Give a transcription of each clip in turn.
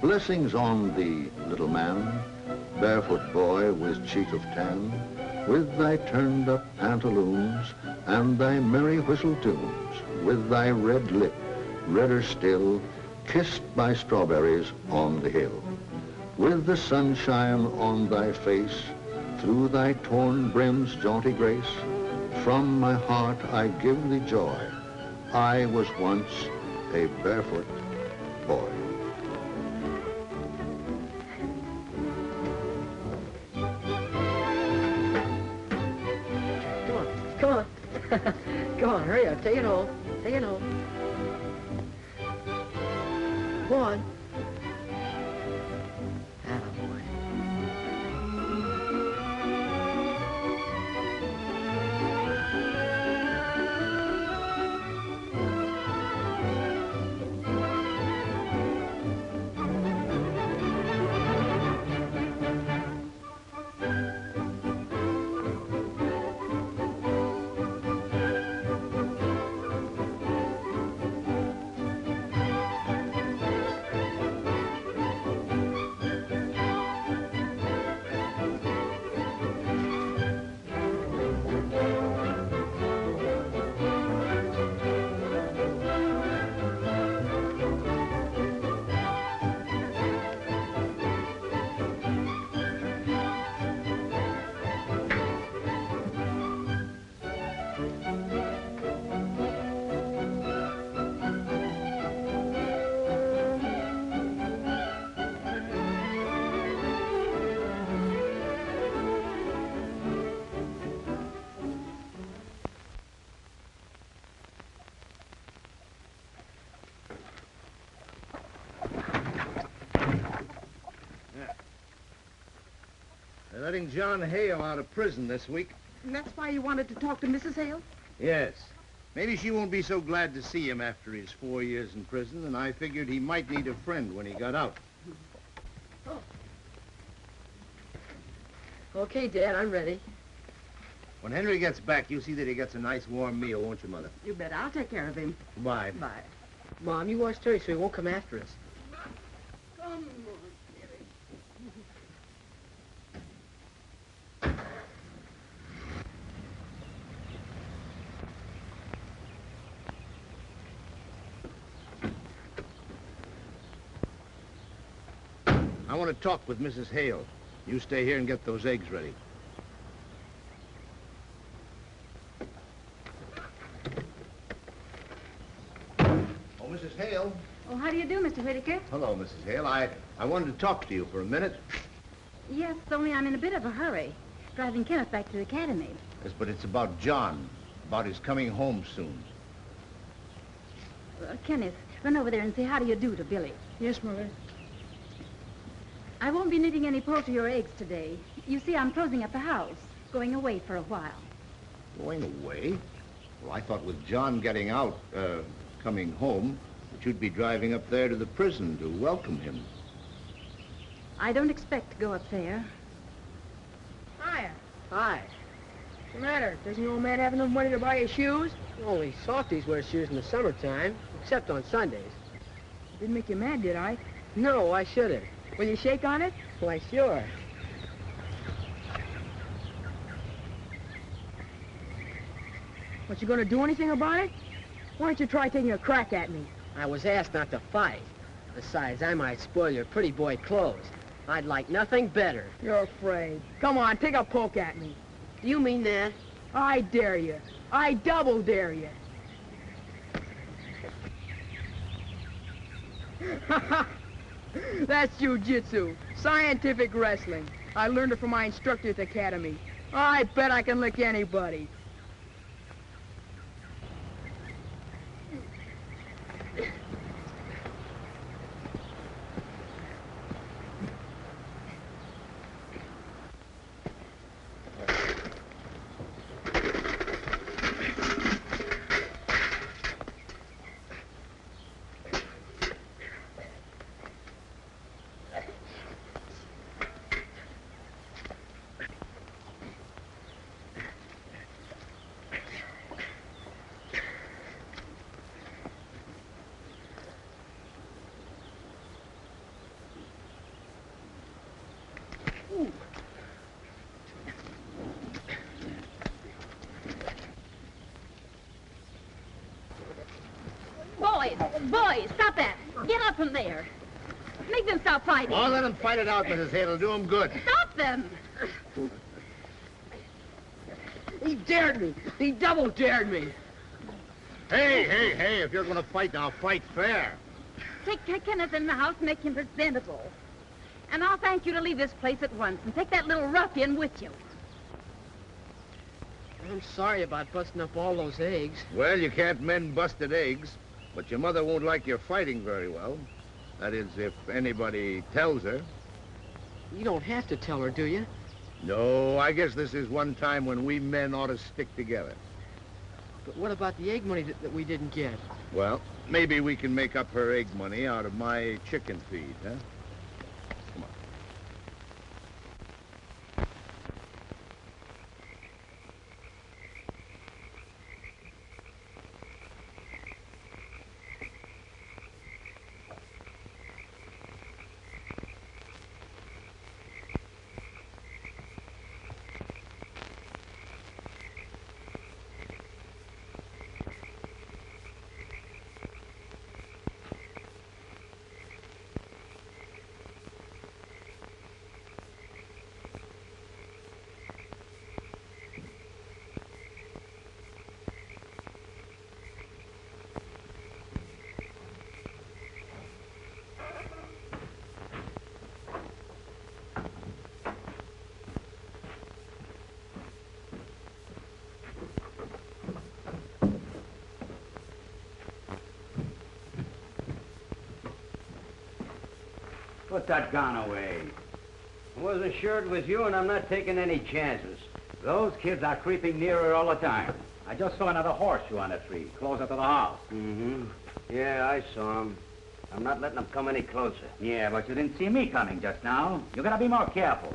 Blessings on thee, little man, barefoot boy with cheek of tan, with thy turned-up pantaloons and thy merry whistle tunes, with thy red lip, redder still, kissed by strawberries on the hill, with the sunshine on thy face, through thy torn brim's jaunty grace, from my heart I give thee joy. I was once a barefoot boy. Come on. Come on, hurry up. Take it home. Take it home. Go on. Attaboy. They're letting John Hale out of prison this week. And that's why you wanted to talk to Mrs. Hale? Yes. Maybe she won't be so glad to see him after his 4 years in prison, and I figured he might need a friend when he got out. Oh. Okay, Dad, I'm ready. When Henry gets back, you see that he gets a nice warm meal, won't you, Mother? You bet. I'll take care of him. Bye. Bye. Mom, you watch Terry so he won't come after us. Come on, I want to talk with Mrs. Hale. You stay here and get those eggs ready. Oh, Mrs. Hale. Oh, how do you do, Mr. Whitaker? Hello, Mrs. Hale. I wanted to talk to you for a minute. Yes, only I'm in a bit of a hurry. Driving Kenneth back to the academy. Yes, but it's about John, about his coming home soon. Kenneth, run over there and say how do you do to Billy. Yes, Mother. I won't be knitting any poultry or eggs today. You see, I'm closing up the house, going away for a while. Going away? Well, I thought with John getting out, coming home, that you'd be driving up there to the prison to welcome him. I don't expect to go up there. Hiya. Hi. What's the matter? Doesn't your old man have enough money to buy his shoes? Only softies wear shoes in the summertime, except on Sundays. Didn't make you mad, did I? No, I shouldn't. Will you shake on it? Why, sure. What, you gonna do anything about it? Why don't you try taking a crack at me? I was asked not to fight. Besides, I might spoil your pretty boy clothes. I'd like nothing better. You're afraid. Come on, take a poke at me. Do you mean that? I dare you. I double dare you. That's jiu-jitsu, scientific wrestling. I learned it from my instructor at the academy. I bet I can lick anybody. Boys, stop that. Get up from there. Make them stop fighting. Oh, let them fight it out, Mrs. Hale. It'll do them good. Stop them. He dared me. He double dared me. Hey, if you're going to fight now, fight fair. Take Kenneth in the house and make him presentable. And I'll thank you to leave this place at once and take that little ruffian with you. I'm sorry about busting up all those eggs. Well, you can't mend busted eggs, but your mother won't like your fighting very well. That is, if anybody tells her. You don't have to tell her, do you? No, I guess this is one time when we men ought to stick together. But what about the egg money that we didn't get? Well, maybe we can make up her egg money out of my chicken feed, huh? Come on. Put that gun away. I wasn't sure it was you, and I'm not taking any chances. Those kids are creeping nearer all the time. I just saw another horseshoe on a tree, closer to the house. Mm-hmm. Yeah, I saw him. I'm not letting them come any closer. Yeah, but you didn't see me coming just now. You gotta be more careful.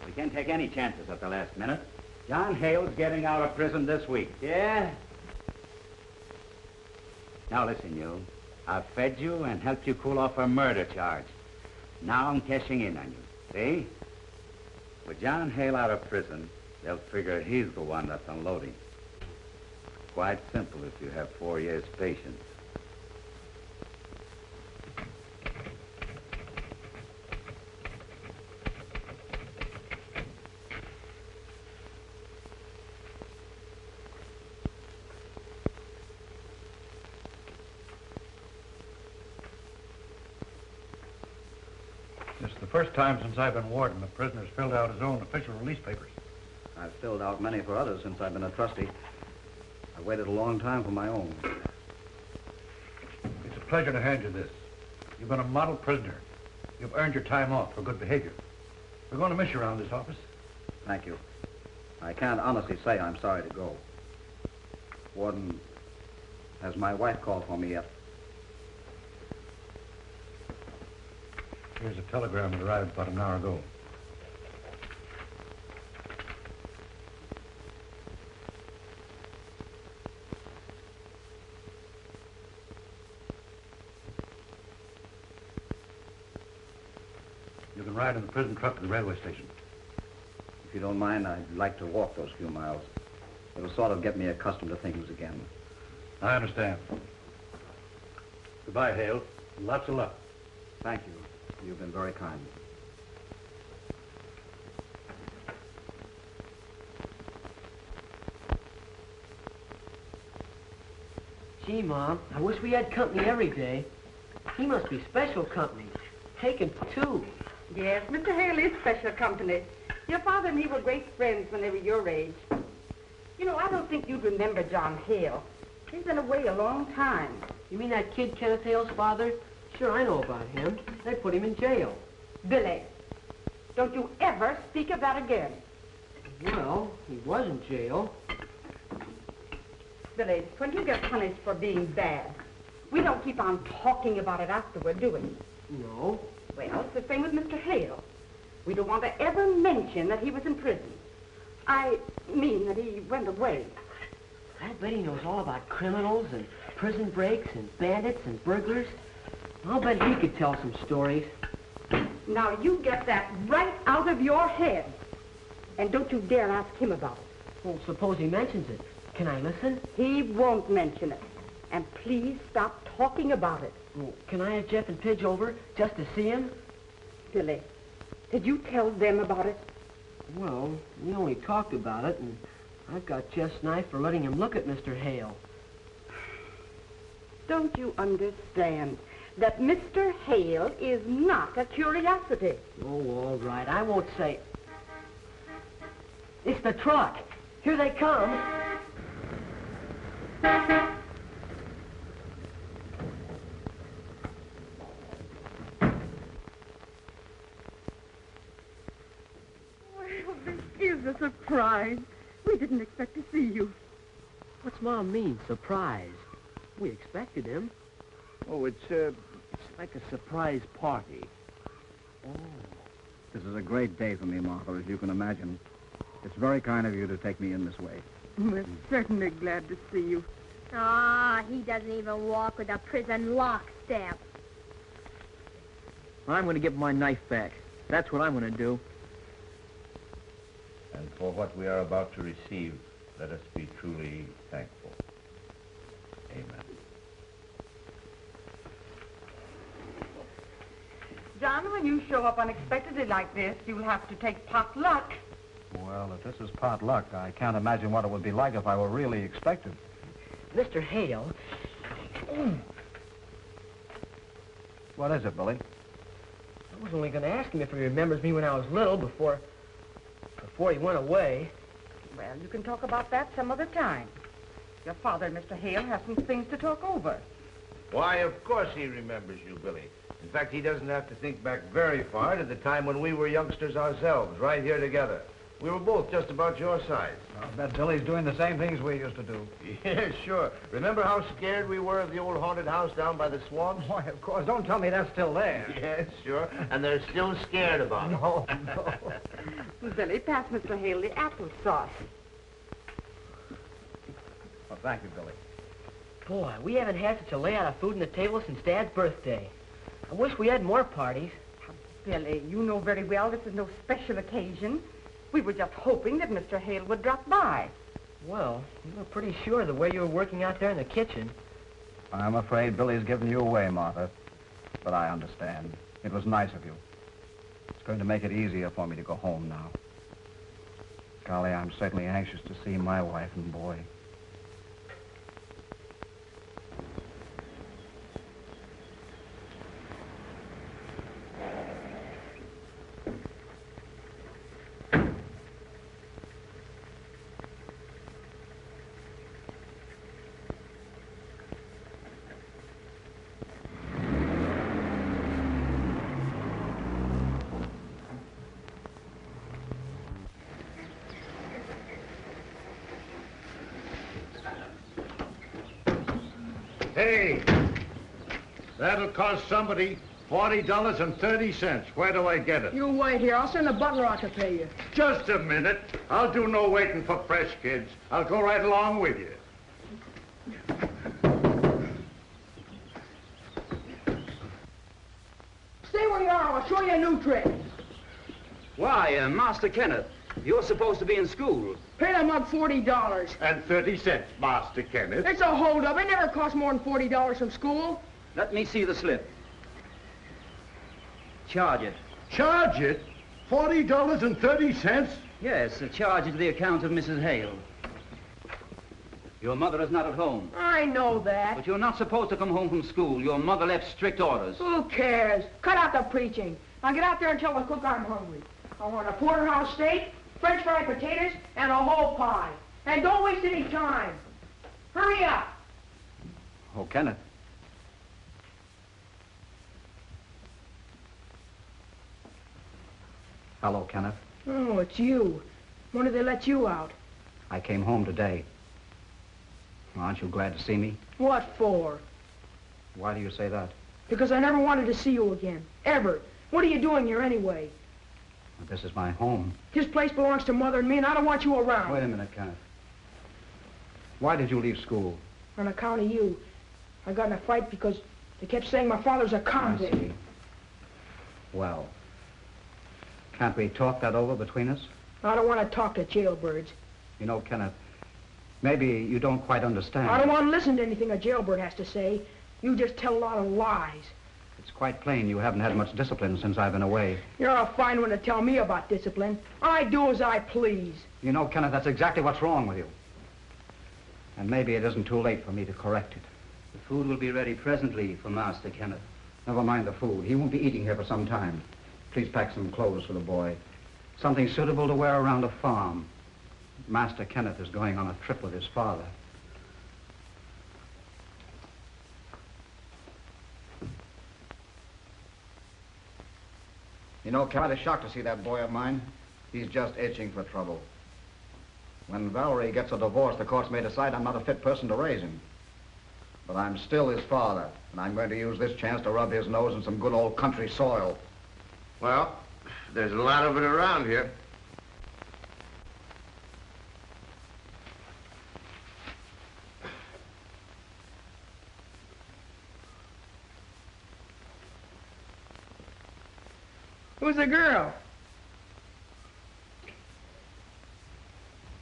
We can't take any chances at the last minute. John Hale's getting out of prison this week. Yeah? Now listen, you. I've fed you and helped you cool off a murder charge. Now I'm cashing in on you. See? With John Hale out of prison, they'll figure he's the one that's unloading. Quite simple if you have 4 years' patience. This is the first time since I've been warden the prisoner's filled out his own official release papers. I've filled out many for others since I've been a trustee. I've waited a long time for my own. It's a pleasure to hand you this. You've been a model prisoner. You've earned your time off for good behavior. We're going to miss you around this office. Thank you. I can't honestly say I'm sorry to go. Warden, has my wife called for me yet? Here's a telegram that arrived about an hour ago. You can ride in the prison truck to the railway station. If you don't mind, I'd like to walk those few miles. It'll sort of get me accustomed to things again. I understand. Goodbye, Hale. Lots of luck. Thank you. You've been very kind. Gee, Mom, I wish we had company every day. He must be special company. Taking two. Yes, Mr. Hale is special company. Your father and he were great friends when they were your age. You know, I don't think you'd remember John Hale. He's been away a long time. You mean that kid Kenneth Hale's father? Sure, I know about him. They put him in jail. Billy, don't you ever speak of that again. Well, he was in jail. Billy, when you get punished for being bad, we don't keep on talking about it afterward, do we? No. Well, it's the same with Mr. Hale. We don't want to ever mention that he was in prison. I mean that he went away. I'll bet he knows all about criminals and prison breaks and bandits and burglars. I'll bet he could tell some stories. Now, you get that right out of your head. And don't you dare ask him about it. Well, suppose he mentions it. Can I listen? He won't mention it. And please stop talking about it. Well, can I have Jeff and Pidge over just to see him? Billy, did you tell them about it? Well, we only talked about it, and I've got Jeff's knife for letting him look at Mr. Hale. Don't you understand that Mr. Hale is not a curiosity? Oh, all right. I won't say... It's the truck. Here they come. Well, this is a surprise. We didn't expect to see you. What's Mom mean, surprise? We expected him. Oh, it's like a surprise party. Oh. This is a great day for me, Martha, as you can imagine. It's very kind of you to take me in this way. We're certainly glad to see you. Ah, he doesn't even walk with a prison lockstep. I'm going to give my knife back. That's what I'm going to do. And for what we are about to receive, let us be truly thankful. Amen. John, when you show up unexpectedly like this, you'll have to take pot luck. Well, if this is pot luck, I can't imagine what it would be like if I were really expected. Mr. Hale. What is it, Billy? I was only going to ask him if he remembers me when I was little before he went away. Well, you can talk about that some other time. Your father and Mr. Hale have some things to talk over. Why, of course he remembers you, Billy. In fact, he doesn't have to think back very far to the time when we were youngsters ourselves, right here together. We were both just about your size. I bet Billy's doing the same things we used to do. Yeah, sure. Remember how scared we were of the old haunted house down by the swamps? Why, of course. Don't tell me that's still there. Yes, sure. And they're still scared about it. No, no. Billy, pass Mr. Hale the applesauce. Well, thank you, Billy. Boy, we haven't had such a layout of food on the table since Dad's birthday. I wish we had more parties. Billy, you know very well this is no special occasion. We were just hoping that Mr. Hale would drop by. Well, you were pretty sure the way you were working out there in the kitchen. I'm afraid Billy's given you away, Martha. But I understand. It was nice of you. It's going to make it easier for me to go home now. Golly, I'm certainly anxious to see my wife and boy. Hey, that'll cost somebody $40.30. Where do I get it? You wait here. I'll send the butler out to pay you. Just a minute. I'll do no waiting for fresh kids. I'll go right along with you. Stay where you are. I'll show you a new trick. Why, Master Kenneth, you're supposed to be in school. Pay the mug $40. And 30 cents, Master Kenneth. It's a holdup. It never cost more than $40 from school. Let me see the slip. Charge it. Charge it? $40.30? Yes, charge it to the account of Mrs. Hale. Your mother is not at home. I know that. But you're not supposed to come home from school. Your mother left strict orders. Who cares? Cut out the preaching. Now get out there and tell the cook I'm hungry. I want a porterhouse steak, French fried potatoes, and a whole pie. And don't waste any time. Hurry up. Oh, Kenneth. Hello, Kenneth. Oh, it's you. When did they let you out? I came home today. Aren't you glad to see me? What for? Why do you say that? Because I never wanted to see you again. Ever. What are you doing here anyway? Well, this is my home. This place belongs to Mother and me, and I don't want you around. Wait a minute, Kenneth. Why did you leave school? On account of you. I got in a fight because they kept saying my father's a convict. I see. Well, can't we talk that over between us? I don't want to talk to jailbirds. You know, Kenneth, Maybe you don't quite understand. I don't want to listen to anything a jailbird has to say. You just tell a lot of lies. It's quite plain you haven't had much discipline since I've been away. You're a fine one to tell me about discipline. I do as I please. You know, Kenneth, that's exactly what's wrong with you. And maybe it isn't too late for me to correct it. The food will be ready presently for Master Kenneth. Never mind the food. He won't be eating here for some time. Please pack some clothes for the boy. Something suitable to wear around a farm. Master Kenneth is going on a trip with his father. You know, Ken, I'm shocked to see that boy of mine. He's just itching for trouble. When Valerie gets a divorce, the courts may decide I'm not a fit person to raise him. But I'm still his father, and I'm going to use this chance to rub his nose in some good old country soil. Well, there's a lot of it around here. Who's the girl?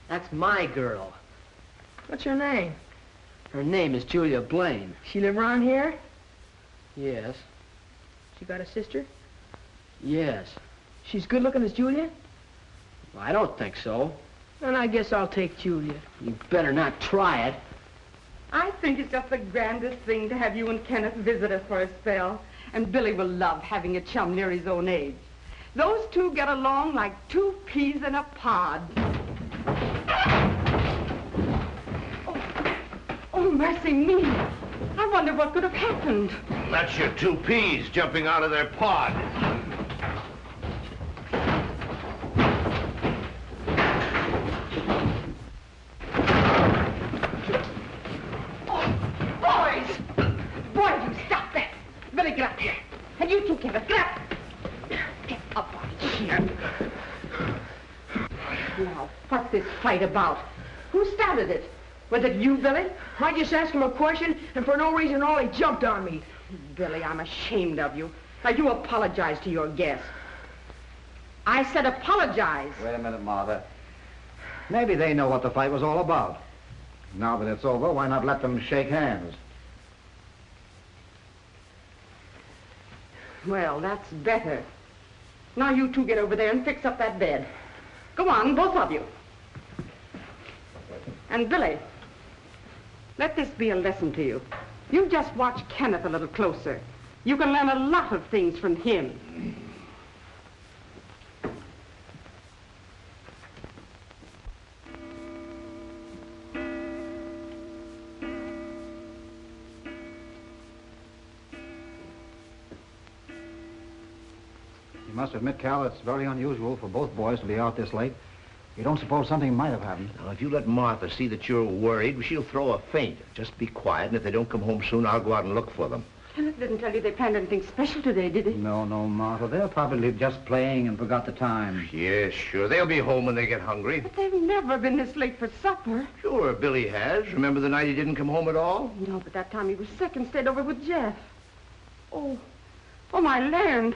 That's my girl. What's her name? Her name is Julia Blaine. She live around here? Yes. She got a sister? Yes. She's good looking as Julia? I don't think so. Then I guess I'll take Julia. You better not try it. I think it's just the grandest thing to have you and Kenneth visit us for a spell. And Billy will love having a chum near his own age. Those two get along like two peas in a pod. Oh, mercy me. I wonder what could have happened. That's your two peas jumping out of their pod. Boys, you stop that. Billy, get up here. And you too, Kenneth, get up. Get up out of here. Now, what's this fight about? Who started it? Was it you, Billy? I just asked him a question, and for no reason at all, he jumped on me. Billy, I'm ashamed of you. Now, you apologize to your guest. I said apologize. Wait a minute, Martha. Maybe they know what the fight was all about. Now that it's over, why not let them shake hands? Well, that's better. Now you two get over there and fix up that bed. Go on, both of you. And Billy, let this be a lesson to you. You just watch Kenneth a little closer. You can learn a lot of things from him. You must admit, Cal, it's very unusual for both boys to be out this late. You don't suppose something might have happened? Now, if you let Martha see that you're worried, she'll throw a faint. Just be quiet, and if they don't come home soon, I'll go out and look for them. Kenneth didn't tell you they planned anything special today, did he? No, Martha. They're probably just playing and forgot the time. Yes, sure. They'll be home when they get hungry. But they've never been this late for supper. Sure, Billy has. Remember the night he didn't come home at all? No, but that time he was sick and stayed over with Jeff. Oh, my land.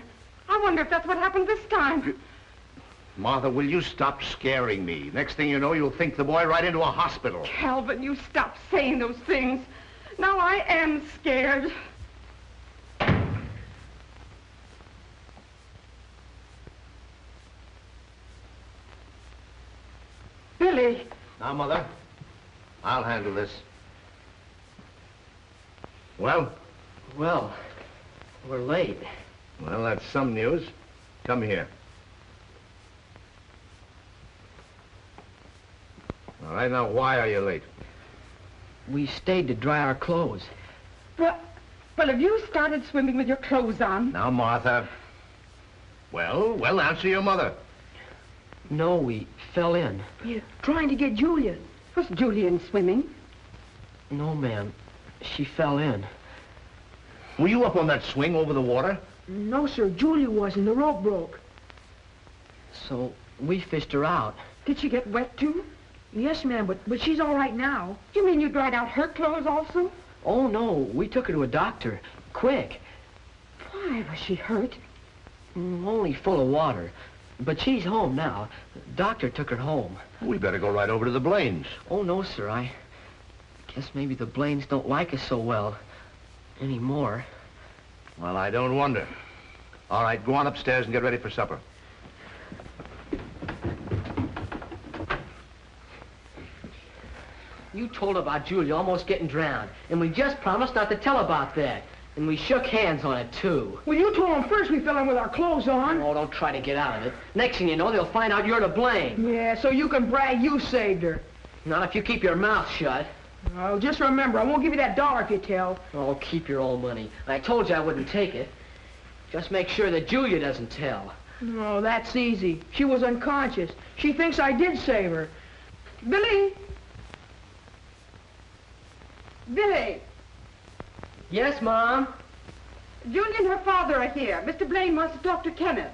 I wonder if that's what happened this time. Martha, will you stop scaring me? Next thing you know, you'll think the boy right into a hospital. Calvin, you stop saying those things. Now I am scared. Billy. Now, Mother, I'll handle this. Well? Well, we're late. Well, that's some news. Come here. All right, now, why are you late? We stayed to dry our clothes. Well, have you started swimming with your clothes on? Now, Martha. Well, answer your mother. No, we fell in. You're trying to get Julia. Was Julia swimming? No, ma'am. She fell in. Were you up on that swing over the water? No, sir. Julia wasn't. The rope broke. So we fished her out. Did she get wet, too? Yes, ma'am, but she's all right now. You mean you dried out her clothes also? Oh, no. We took her to a doctor. Quick. Why, was she hurt? Only full of water. But she's home now. The doctor took her home. We better go right over to the Blaines. Oh, no, sir. I guess maybe the Blaines don't like us so well anymore. Well, I don't wonder. All right, go on upstairs and get ready for supper. You told about Julia almost getting drowned, and we just promised not to tell about that. And we shook hands on it, too. Well, you told them first we fell in with our clothes on. Oh, don't try to get out of it. Next thing you know, they'll find out you're to blame. Yeah, so you can brag you saved her. Not if you keep your mouth shut. Oh, just remember, I won't give you that $1 if you tell. Oh, keep your own money. I told you I wouldn't take it. Just make sure that Julia doesn't tell. Oh, that's easy. She was unconscious. She thinks I did save her. Billy! Billy, Yes, Mom? Julia and her father are here. Mr. Blaine wants to talk to Kenneth.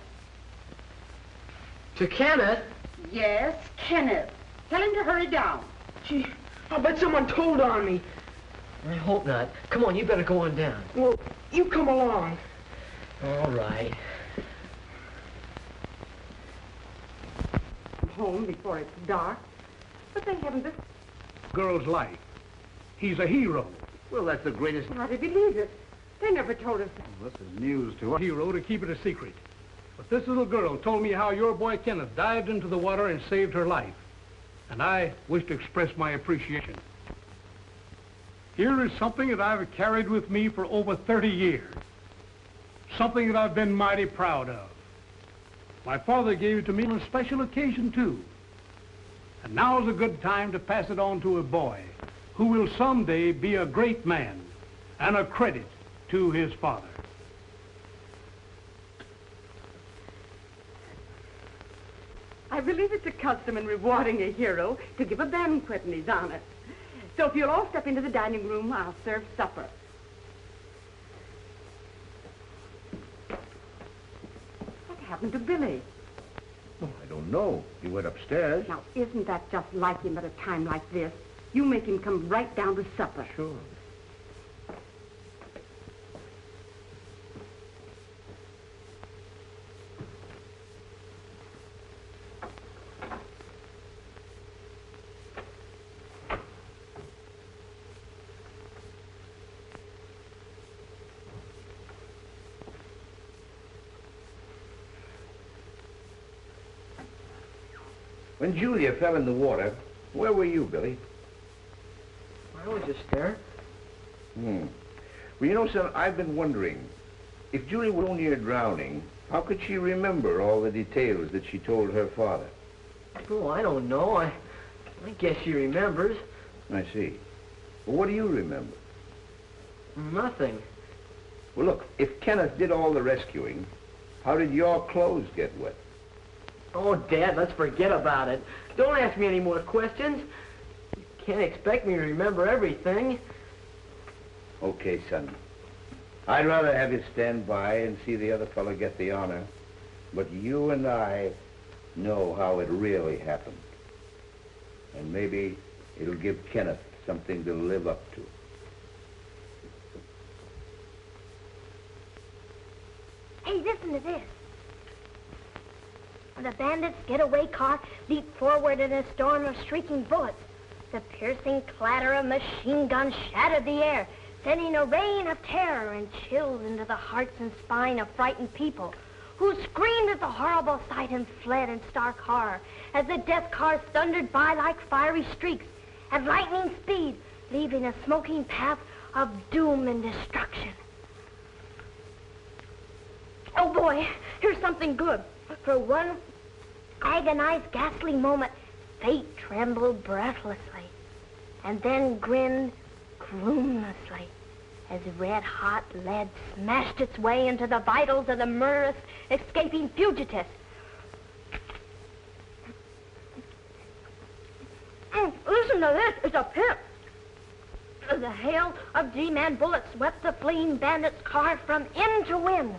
To Kenneth? Yes, Kenneth. Tell him to hurry down. Gee, I'll bet someone told on me. I hope not. Come on, you better go on down. Well, you come along. All right. Home before it's dark. But they haven't this. Girl's life. He's a hero. Well, that's the greatest... How do you believe it? They never told us that. Well, this is news to us. Hero to keep it a secret. But this little girl told me how your boy Kenneth dived into the water and saved her life. And I wish to express my appreciation. Here is something that I've carried with me for over 30 years. Something that I've been mighty proud of. My father gave it to me on a special occasion, too. And now's a good time to pass it on to a boy who will someday be a great man and a credit to his father. I believe it's a custom in rewarding a hero to give a banquet in his honor. So if you'll all step into the dining room, I'll serve supper. What happened to Billy? Oh, I don't know. He went upstairs. Now, isn't that just like him at a time like this? You make him come right down to supper. Sure. When Julia fell in the water, where were you, Billy? I was just there. Well, you know, son, I've been wondering, if Julia were near drowning, how could she remember all the details that she told her father? Oh, I don't know. I guess she remembers. I see. Well, what do you remember? Nothing. Well, look, if Kenneth did all the rescuing, how did your clothes get wet? Oh, Dad, let's forget about it. Don't ask me any more questions. You can't expect me to remember everything. Okay, son. I'd rather have you stand by and see the other fellow get the honor. But you and I know how it really happened. And maybe it'll give Kenneth something to live up to. Hey, listen to this. The bandits' getaway car leaped forward in a storm of shrieking bullets. The piercing clatter of machine guns shattered the air, sending a rain of terror and chills into the hearts and spine of frightened people, who screamed at the horrible sight and fled in stark horror as the death cars thundered by like fiery streaks at lightning speed, leaving a smoking path of doom and destruction. Oh, boy, here's something good. For one agonized, ghastly moment, fate trembled breathlessly and then grinned gloomlessly as red-hot lead smashed its way into the vitals of the murderous, escaping fugitive. Listen to this. It's a pimp. The hail of G-Man bullets swept the fleeing bandit's car from end to end.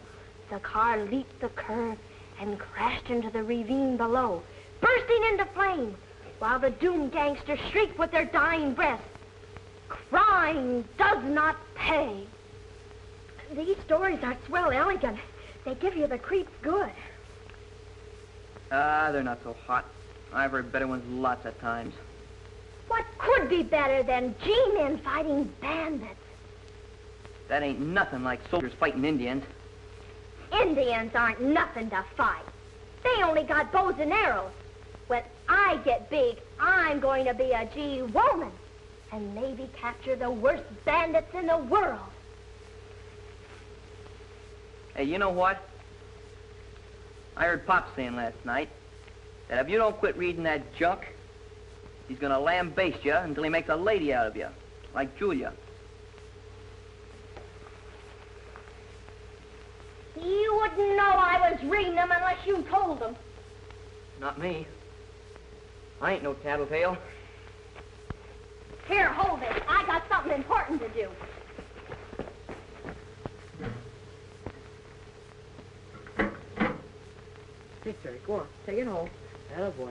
The car leaped the curve and crashed into the ravine below, bursting into flame, while the doomed gangsters shrieked with their dying breaths. Crime does not pay. These stories are swell elegant. They give you the creeps good. Ah, they're not so hot. I've heard better ones lots of times. What could be better than G-men fighting bandits? That ain't nothing like soldiers fighting Indians. Indians aren't nothing to fight. They only got bows and arrows. When I get big, I'm going to be a G-woman and maybe capture the worst bandits in the world. Hey, you know what? I heard Pop saying last night that if you don't quit reading that junk, he's gonna lambaste you until he makes a lady out of you, like Julia. You wouldn't know I was reading them unless you told them. Not me. I ain't no tattletale. Here, hold it. I got something important to do. Victory, go on. Take it home. Atta boy.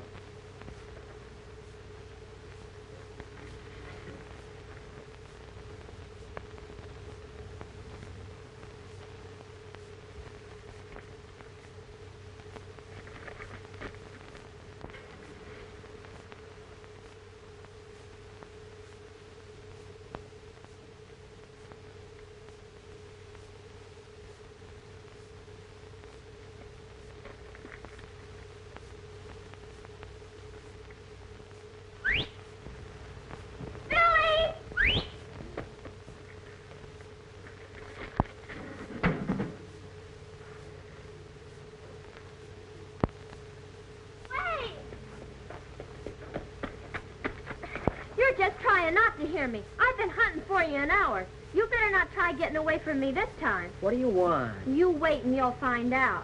Just trying not to hear me. I've been hunting for you an hour. You better not try getting away from me this time. What do you want? You wait and you'll find out.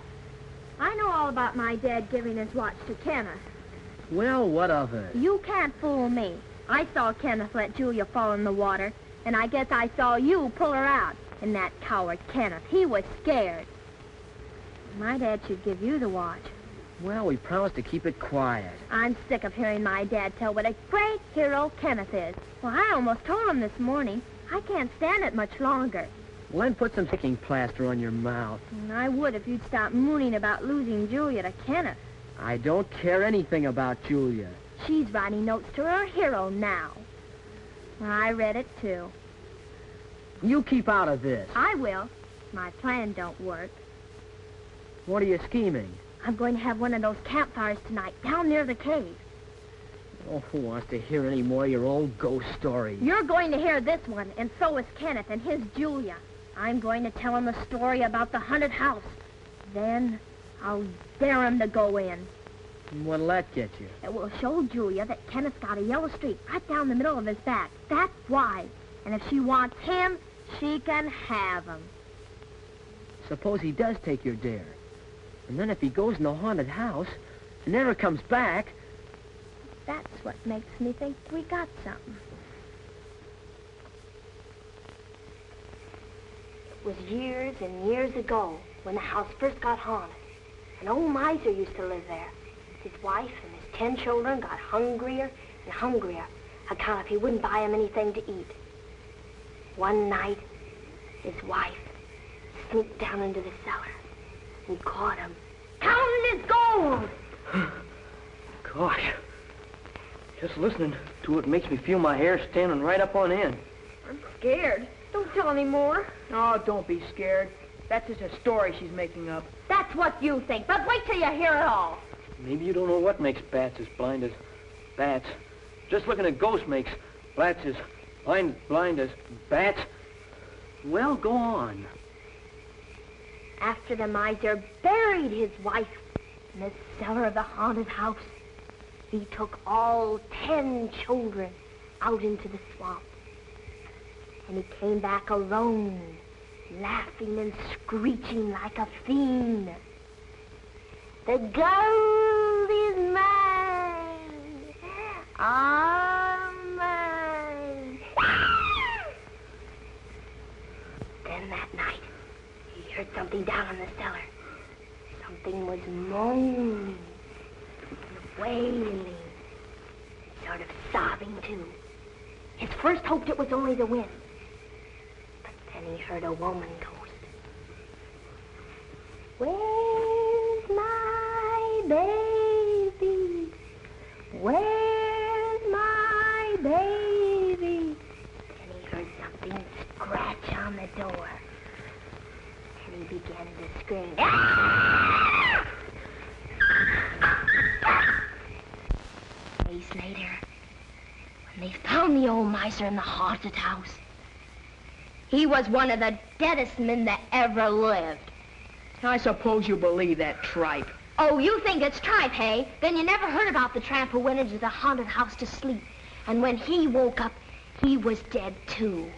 I know all about my dad giving his watch to Kenneth. Well, what of it? You can't fool me. I saw Kenneth let Julia fall in the water, and I guess I saw you pull her out. And that coward Kenneth, he was scared. My dad should give you the watch. Well, we promised to keep it quiet. I'm sick of hearing my dad tell what a great hero Kenneth is. Well, I almost told him this morning. I can't stand it much longer. Well, then put some sticking plaster on your mouth. And I would if you'd stop mooning about losing Julia to Kenneth. I don't care anything about Julia. She's writing notes to her hero now. I read it, too. You keep out of this. I will. My plan don't work. What are you scheming? I'm going to have one of those campfires tonight down near the cave. Oh, who wants to hear any more of your old ghost stories? You're going to hear this one, and so is Kenneth and his Julia. I'm going to tell him a story about the haunted house. Then I'll dare him to go in. What'll that get you? It will show Julia that Kenneth's got a yellow streak right down the middle of his back. That wide. And if she wants him, she can have him. Suppose he does take your dare. And then if he goes in the haunted house and never comes back... That's what makes me think we got something. It was years and years ago when the house first got haunted. An old miser used to live there. His wife and his 10 children got hungrier and hungrier, account if he wouldn't buy them anything to eat. One night, his wife sneaked down into the cellar. He caught him, counting his gold. Gosh, just listening to it makes me feel my hair standing right up on end. I'm scared. Don't tell any more. Oh, don't be scared. That's just a story she's making up. That's what you think, but wait till you hear it all. Maybe you don't know what makes bats as blind as bats. Just looking at ghosts makes bats as blind as bats. Well, go on. After the miser buried his wife in the cellar of the haunted house, he took all 10 children out into the swamp. And he came back alone, laughing and screeching like a fiend. The gold is mine. All mine. Then that night, he heard something down in the cellar. Something was moaning and wailing, sort of sobbing too. He first hoped it was only the wind, but then he heard a woman ghost. Where's my baby? began to scream. "Ah!" Days later, when they found the old miser in the haunted house, he was one of the deadest men that ever lived. I suppose you believe that tripe. Oh, you think it's tripe, hey? Then you never heard about the tramp who went into the haunted house to sleep. And when he woke up, he was dead too.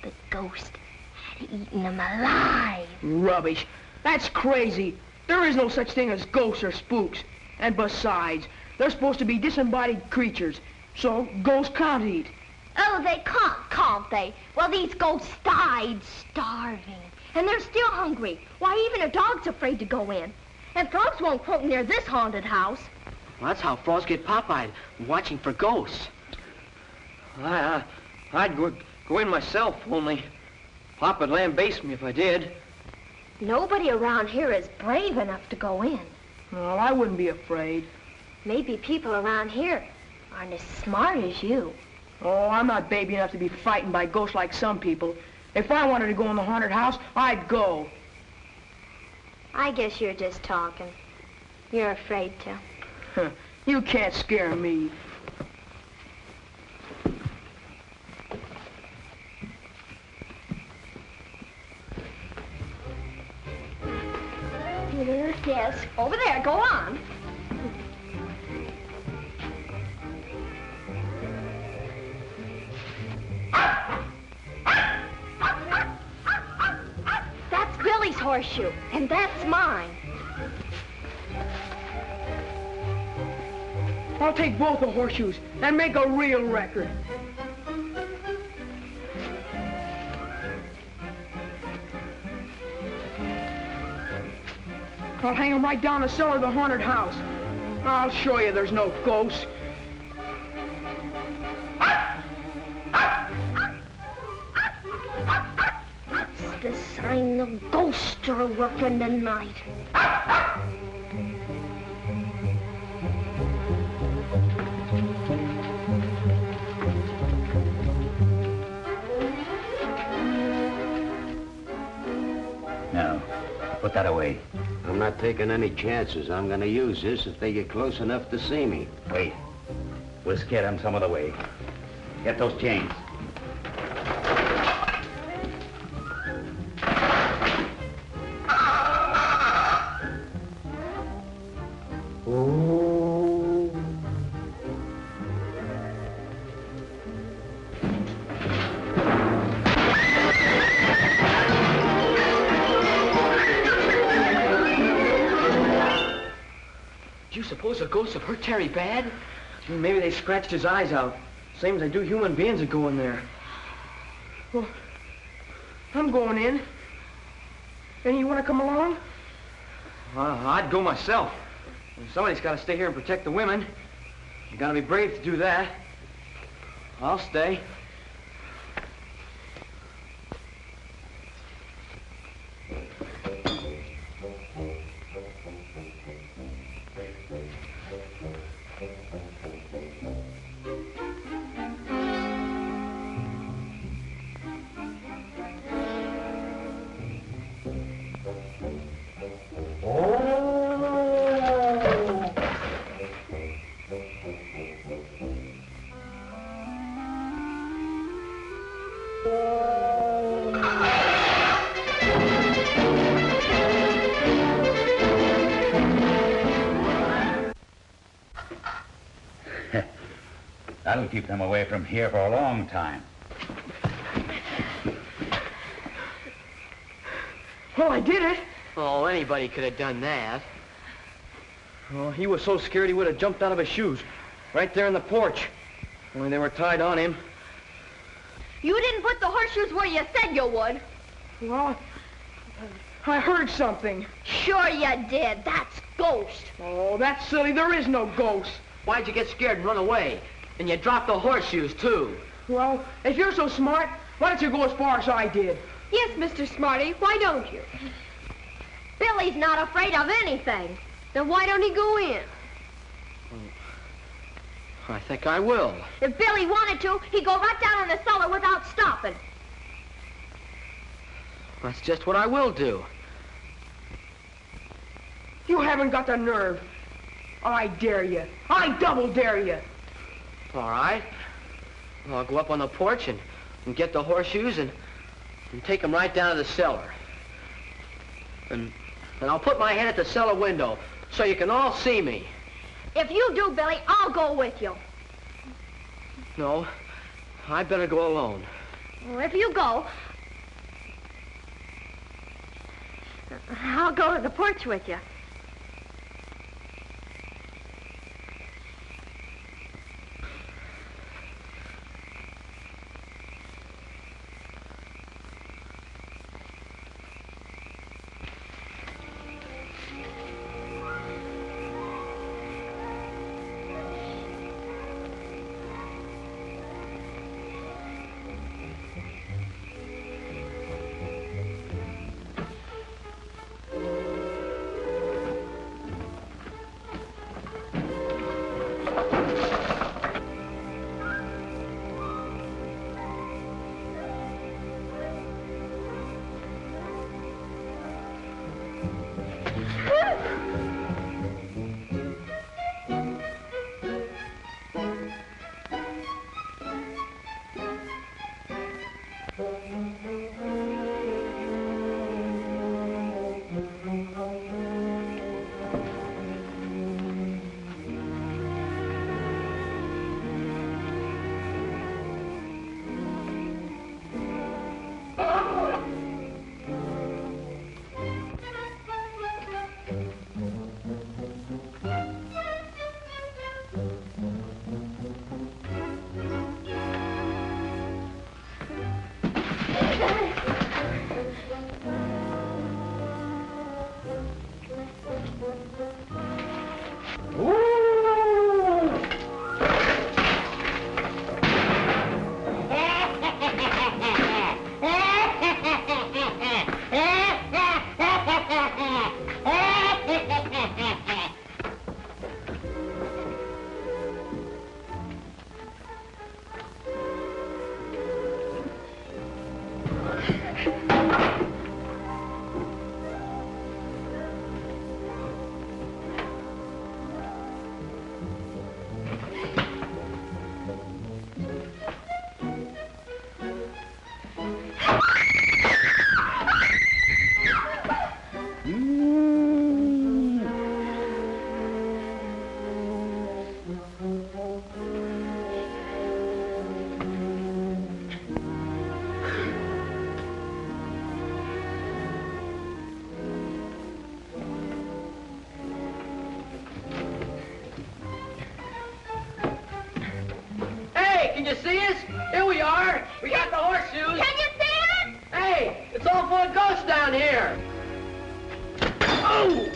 The ghost had eaten him alive. Rubbish. That's crazy. There is no such thing as ghosts or spooks. And besides, they're supposed to be disembodied creatures. So ghosts can't eat. Oh, they can't they? Well, these ghosts died starving. And they're still hungry. Why, even a dog's afraid to go in. And frogs won't croak near this haunted house. Well, that's how frogs get pop-eyed, watching for ghosts. I'd go in myself, only Pop would lambaste me if I did. Nobody around here is brave enough to go in. Well, I wouldn't be afraid. Maybe people around here aren't as smart as you. Oh, I'm not baby enough to be frightened by ghosts like some people. If I wanted to go in the haunted house, I'd go. I guess you're just talking. You're afraid to. You can't scare me. Yes, over there. Go on. That's Billy's horseshoe, and that's mine. I'll take both the horseshoes and make a real record. I'll hang them right down the cellar of the haunted house. I'll show you there's no ghosts. It's the sign the ghosts are working tonight. Now, put that away. I'm not taking any chances. I'm gonna use this if they get close enough to see me. Wait. We'll scare them some other way. Get those chains. Do you suppose the ghosts have hurt Terry bad? Maybe they scratched his eyes out, same as they do human beings that go in there. Well, I'm going in. And you want to come along? I'd go myself. Somebody's got to stay here and protect the women. You got to be brave to do that. I'll stay. That'll keep them away from here for a long time. Well, I did it. Oh, anybody could have done that. Oh, he was so scared he would have jumped out of his shoes. Right there in the porch. Only they were tied on him. You didn't put the horseshoes where you said you would. Well, I heard something. Sure you did. That's ghost. Oh, that's silly. There is no ghost. Why'd you get scared and run away? And you dropped the horseshoes, too. Well, if you're so smart, why don't you go as far as I did? Yes, Mr. Smarty, why don't you? Billy's not afraid of anything. Then why don't he go in? I think I will. If Billy wanted to, he'd go right down in the cellar without stopping. That's just what I will do. You haven't got the nerve. I dare you. I double dare you. All right. Well, I'll go up on the porch and get the horseshoes and take them right down to the cellar. And I'll put my head at the cellar window so you can all see me. If you do, Billy, I'll go with you. No, I better go alone. Well, if you go, I'll go to the porch with you. Can you see us? Here we are. We got the horseshoes. Can you see us? Hey, it's all full of ghosts down here. Oh!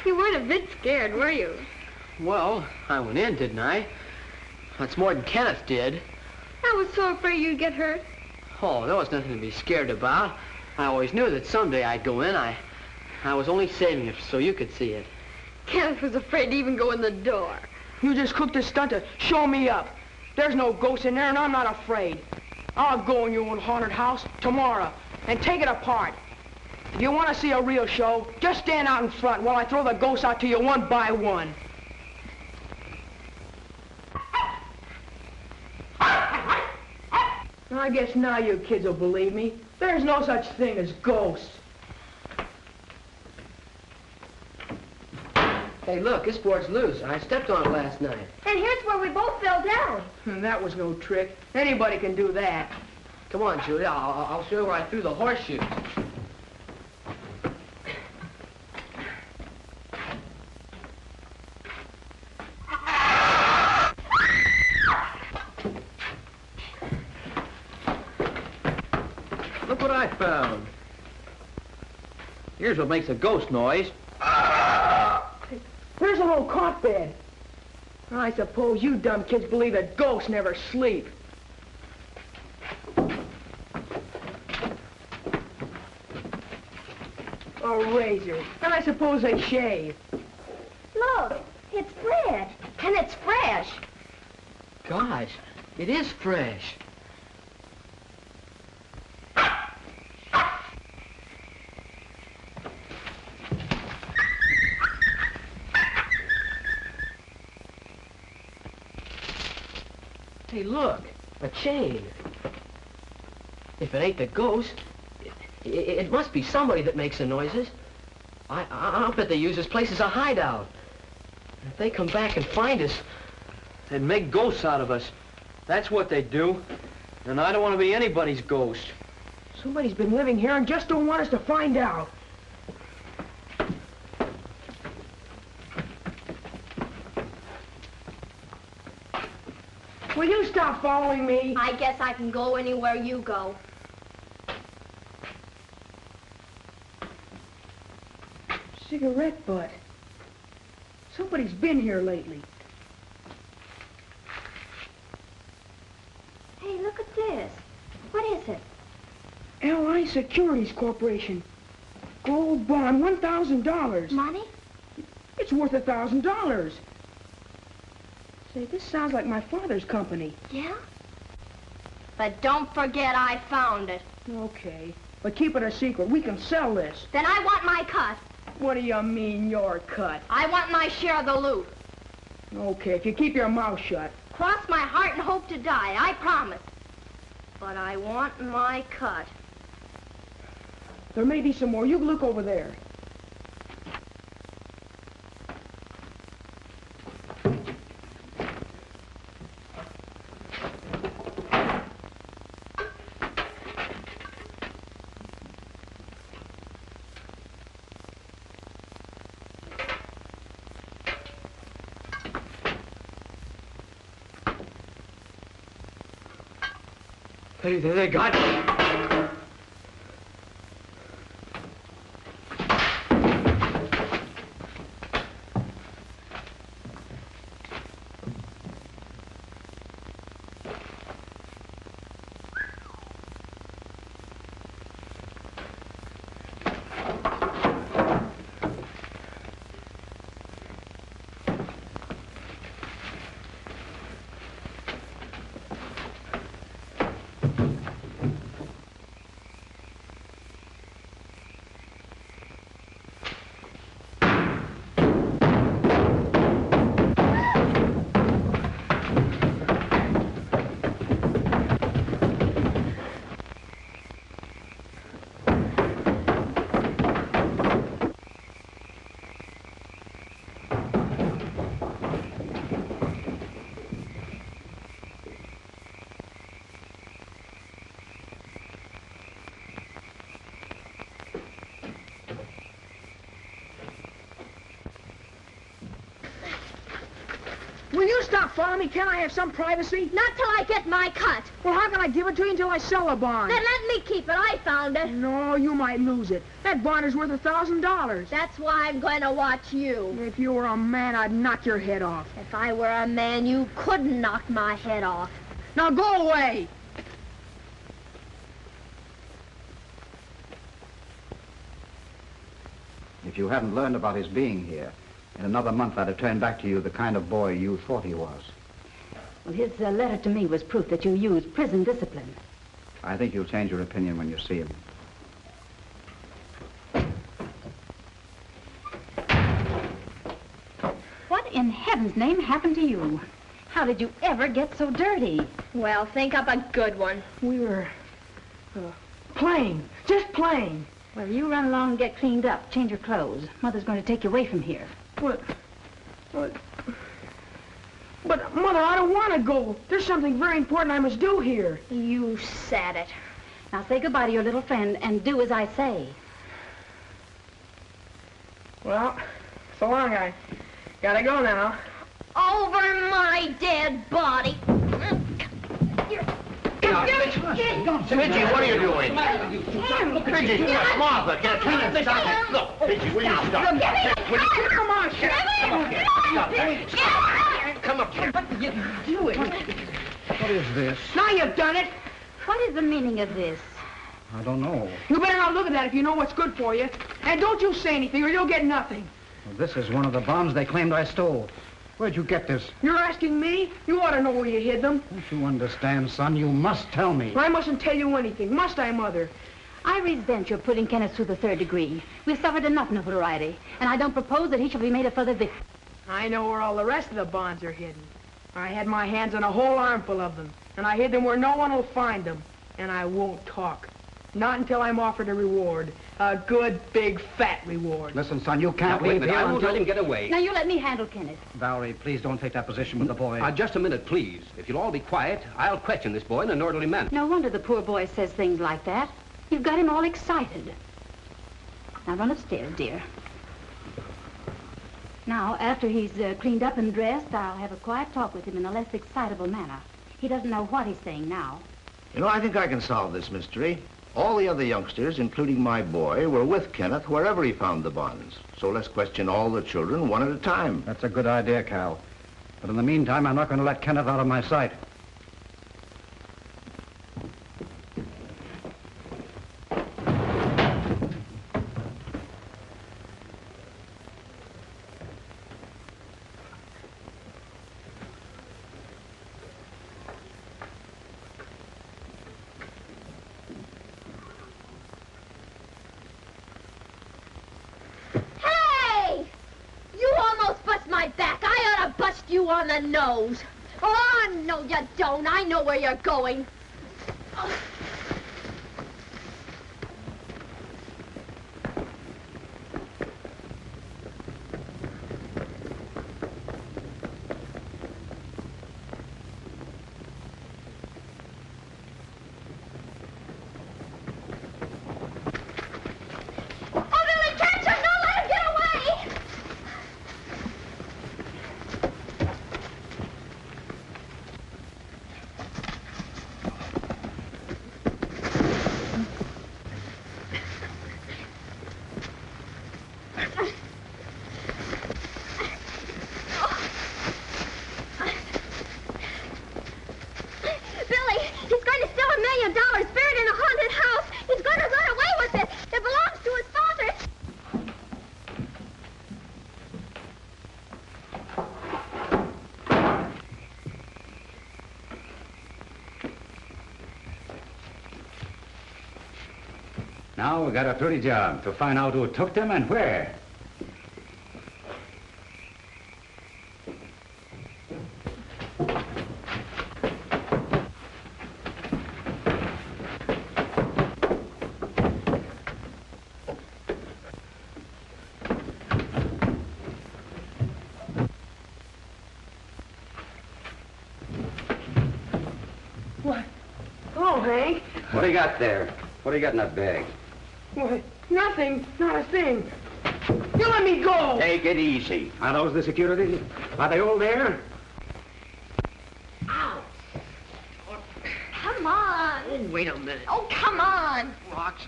You weren't a bit scared, were you? Well, I went in, didn't I? That's more than Kenneth did. I was so afraid you'd get hurt. Oh, there was nothing to be scared about. I always knew that someday I'd go in. I was only saving it so you could see it. Kenneth was afraid to even go in the door. You just cooked this stunt to show me up. There's no ghost in there, and I'm not afraid. I'll go in your old haunted house tomorrow and take it apart. If you want to see a real show, just stand out in front while I throw the ghosts out to you one by one. I guess now you kids will believe me. There's no such thing as ghosts. Hey, look, this board's loose. I stepped on it last night. And here's where we both fell down. That was no trick. Anybody can do that. Come on, Julia. I'll show you where I threw the horseshoes. look what I found. Here's what makes a ghost noise. There's an old cot bed. I suppose you dumb kids believe that ghosts never sleep. A razor. And I suppose they shave. Look, it's bread. And it's fresh. Gosh, it is fresh. Hey, look, a chain. If it ain't the ghost, it must be somebody that makes the noises. I'll bet they use this place as a hideout. If they come back and find us, they'd make ghosts out of us. That's what they do. And I don't want to be anybody's ghost. Somebody's been living here and just don't want us to find out. Will you stop following me? I guess I can go anywhere you go. Cigarette butt. Somebody's been here lately. Hey, look at this. What is it? L.I. Securities Corporation. Gold bond, $1,000. Money? It's worth $1,000. Say, this sounds like my father's company. Yeah? But don't forget I found it. Okay. But keep it a secret. We can sell this. Then I want my cut. What do you mean, your cut? I want my share of the loot. Okay, if you keep your mouth shut. Cross my heart and hope to die, I promise. But I want my cut. There may be some more. You look over there. They got me. Will you stop following me? Can't I have some privacy? Not till I get my cut. Well, how can I give it to you until I sell a bond? Then let me keep it. I found it. No, you might lose it. That bond is worth $1,000. That's why I'm going to watch you. If you were a man, I'd knock your head off. If I were a man, you couldn't knock my head off. Now go away. If you hadn't learned about his being here, in another month I'd have turned back to you the kind of boy you thought he was. Well, his letter to me was proof that you used prison discipline. I think you'll change your opinion when you see him. What in heaven's name happened to you? How did you ever get so dirty? Well, think up a good one. We were playing, just playing. Well, you run along and get cleaned up, change your clothes. Mother's going to take you away from here. But, Mother, I don't want to go. There's something very important I must do here. You said it. Now say goodbye to your little friend and do as I say. Well, so long, I gotta go now. Over my dead body. Get Pidgey, what are you doing? Pidgey, Martha, stop it. Look, Pidgey, will you stop? Come on, Sheriff. Come up here. What are you doing? What is this? Now you've done it. What is the meaning of this? I don't know. You better not look at that if you know what's good for you. And don't you say anything or you'll get nothing. Well, this is one of the bombs they claimed I stole. Where'd you get this? You're asking me? You ought to know where you hid them. Don't you understand, son? You must tell me. I mustn't tell you anything, must I, Mother? I resent your putting Kenneth through the 3rd degree. We've suffered enough notoriety, and I don't propose that he shall be made a further victim. I know where all the rest of the bonds are hidden. I had my hands on a whole armful of them, and I hid them where no one will find them. And I won't talk. Not until I'm offered a reward. A good, big, fat reward. Listen, son, you can't leave here I won't until... let him get away. Now, you let me handle Kenneth. Valerie, please don't take that position with the boy. Just a minute, please. If you'll all be quiet, I'll question this boy in an orderly manner. No wonder the poor boy says things like that. You've got him all excited. Now, run upstairs, dear. Now, after he's cleaned up and dressed, I'll have a quiet talk with him in a less excitable manner. He doesn't know what he's saying now. You know, I think I can solve this mystery. All the other youngsters, including my boy, were with Kenneth wherever he found the bonds. So let's question all the children one at a time. That's a good idea, Cal. But in the meantime, I'm not going to let Kenneth out of my sight. On the nose. Oh, no, you don't. I know where you're going. Oh. Now we got a dirty job to find out who took them and where. What? Oh, Hank. What do you got there? What do you got in that bag? What? Nothing. Not a thing. You let me go! Take it easy. Are those the security? Are they all there? Ow! Come on! Oh, wait a minute. Oh, come on! Rocks.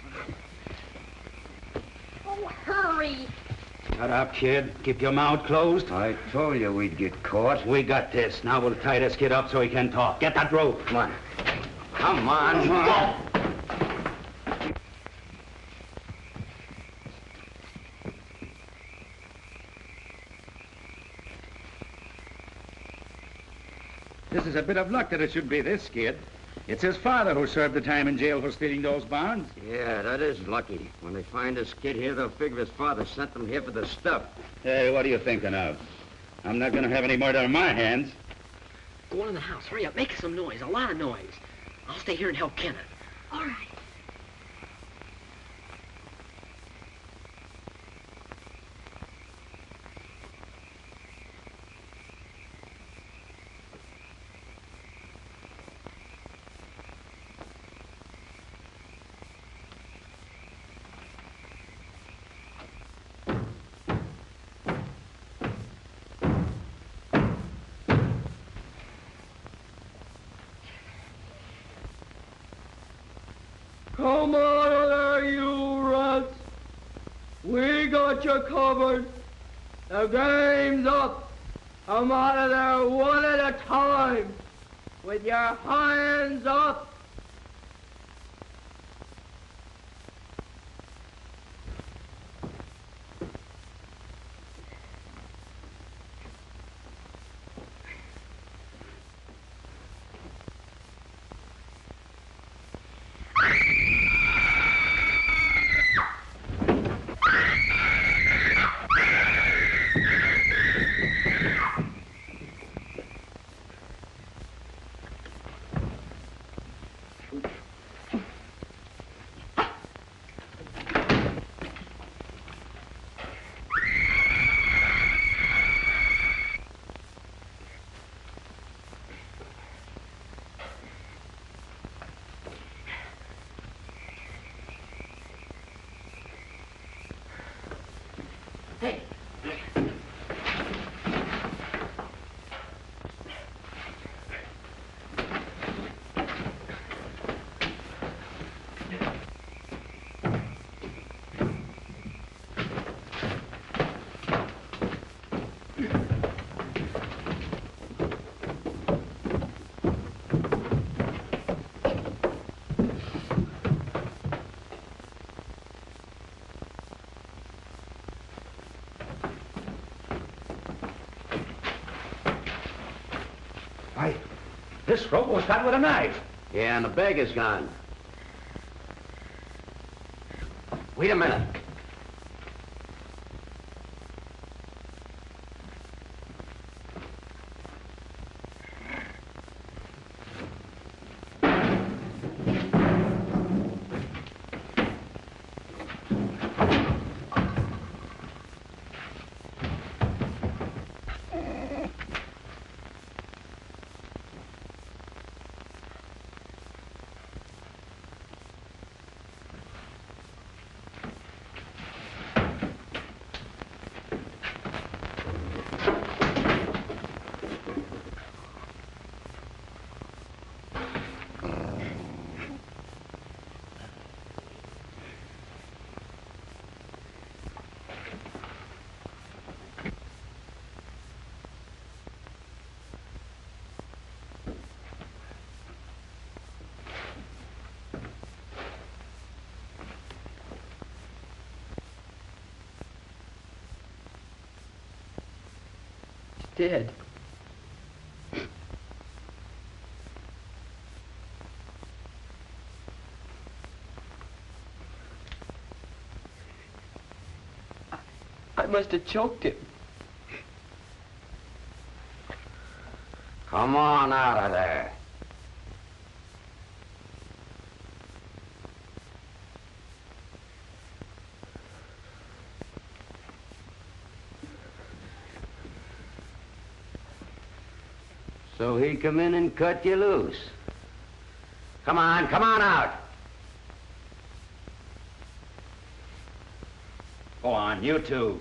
Oh, hurry! Shut up, kid. Keep your mouth closed. I told you we'd get caught. We got this. Now we'll tie this kid up so he can talk. Get that rope. Come on. Come on. Go! This is a bit of luck that it should be this kid. It's his father who served the time in jail for stealing those bonds. Yeah, that is lucky. When they find this kid here, they'll figure his father sent them here for the stuff. Hey, what are you thinking of? I'm not going to have any murder on my hands. Go on in the house. Hurry up. Make some noise. A lot of noise. I'll stay here and help Kenneth. All right. Come out of there, you rats. We got you covered. The game's up. Come out of there one at a time. With your hands up. This rope was cut with a knife. Yeah, and the bag is gone. Wait a minute. Dead. I must have choked him. Come on out of there. So he come in and cut you loose. Come on out. Go on, you two.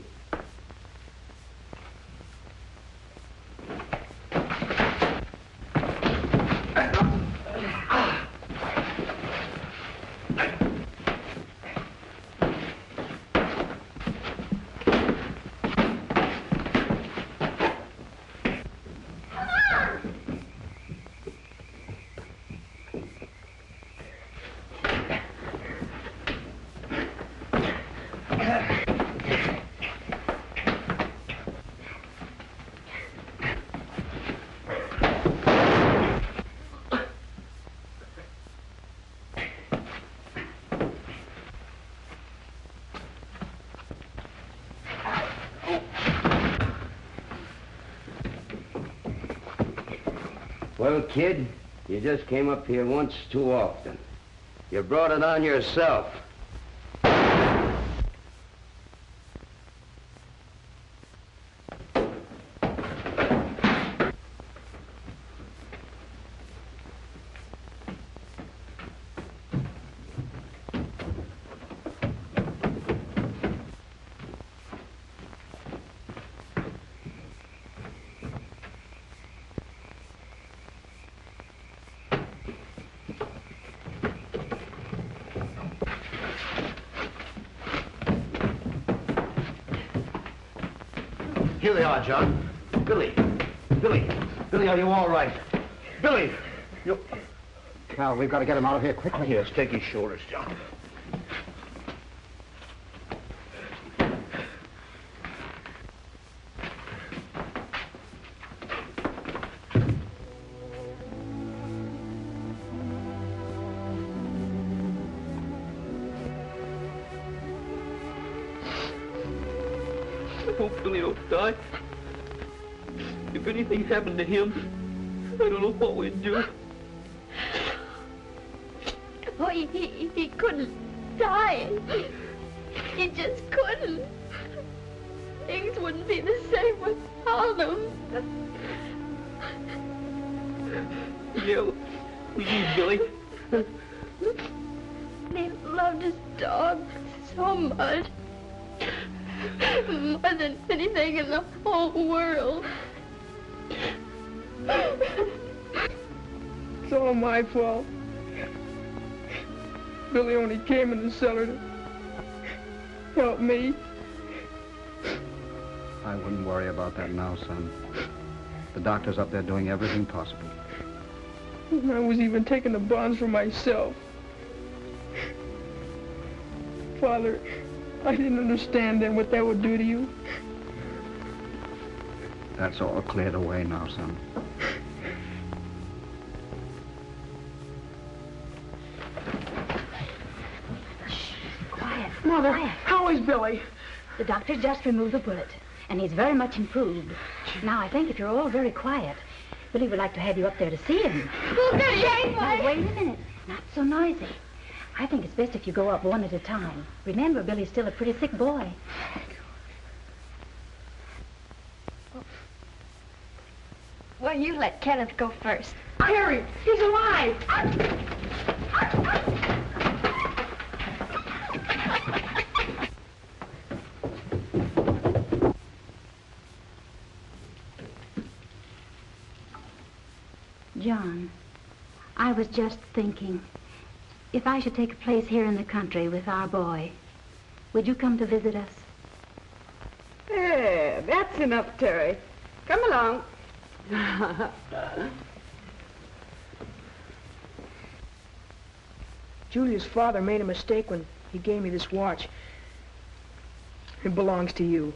Well, kid, you just came up here once too often. You brought it on yourself. Here they are, John. Billy. Billy, are you all right? Billy! You... Cal, we've got to get him out of here quickly. Yes, take his shoulders, John. I hope Billy don't die. If anything happened to him, I don't know what we'd do. Oh, he couldn't die. He just couldn't. Things wouldn't be the same without him. Yeah, please, Billy. He loved his dog so much. More than anything in the whole world. It's all my fault. Billy only came in the cellar to help me. I wouldn't worry about that now, son. The doctor's up there doing everything possible. I was even taking the bonds for myself. Father, I didn't understand then what that would do to you. That's all cleared away now, son. Quiet. Mother, how is Billy? The doctor just removed the bullet, and he's very much improved. Now, I think if you're all very quiet, Billy would like to have you up there to see him. Now, wait a minute. Not so noisy. I think it's best if you go up one at a time. Remember, Billy's still a pretty sick boy. Well, you let Kenneth go first. Harry, he's alive! John, I was just thinking, if I should take a place here in the country with our boy, would you come to visit us? Hey, that's enough, Terry. Come along. Julia's father made a mistake when he gave me this watch. It belongs to you.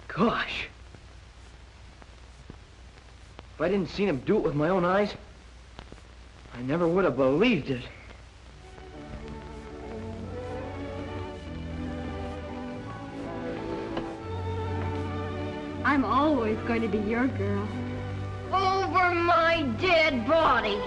Gosh. If I didn't see him do it with my own eyes, I never would have believed it. I'm always going to be your girl. Over my dead body.